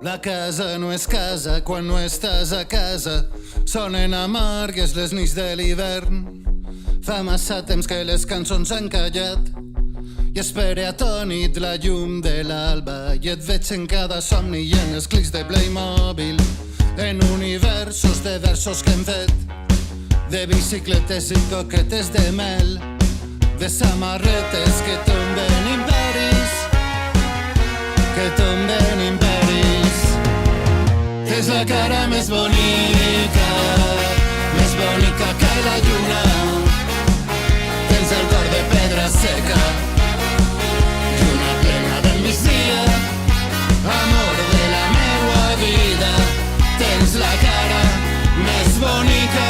La casa no és casa quan no estàs a casa. Sonen amargues les nits de l'hivern. Fa massa temps que les cançons han callat i espere atònit la llum de l'alba. I et veig en cada somni i en els clics de Playmobil, en universos de versos que hem fet, de bicicletes i coquetes de mel, de samarretes que tomben imperis, que tomben imperis. És la cara més bonica que la lluna. Tens el cor de pedra seca i una plena del migdia, amor de la meua vida. Tens la cara més bonica.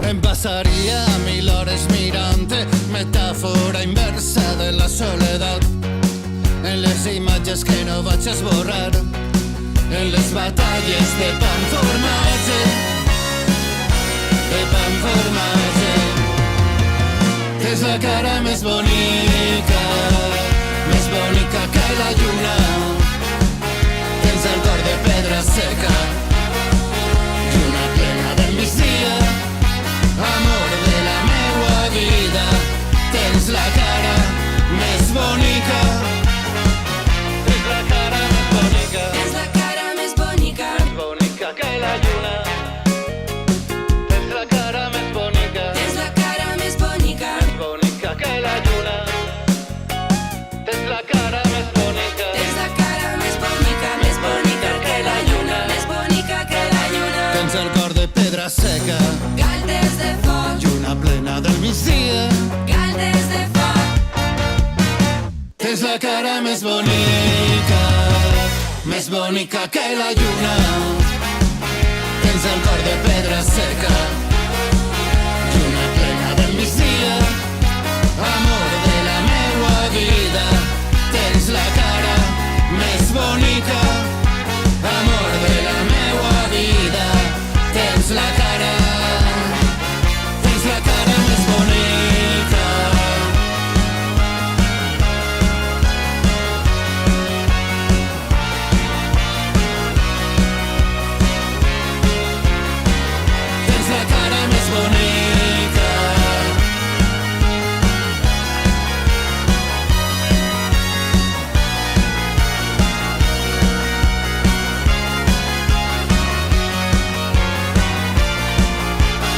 Em passaria 1000 hores mirant-te, metàfora inversa de la soledat, en les imatges que no vaig esborrar, en les batalles de pa amb formatge, de pa amb formatge. És la cara més bonica que la lluna. Tens el cor de pedra seca i una plena del migdia, amor de la meua vida. Tens la cara més bonica. Tens la cara més bonica. Tens la cara més bonica. Més bonica que la lluna. Tens la cara més bonica. Tens la cara més bonica. Més bonica que la lluna. Tens la cara més bonica. Tens la cara més bonica, més bonica que la lluna, més bonica que la lluna. Tens el cor de pedra seca Galtes de foc, i una plena del migdia. galtes de foc. Tens la cara més bonica que la lluna. Tens el cor de pedra seca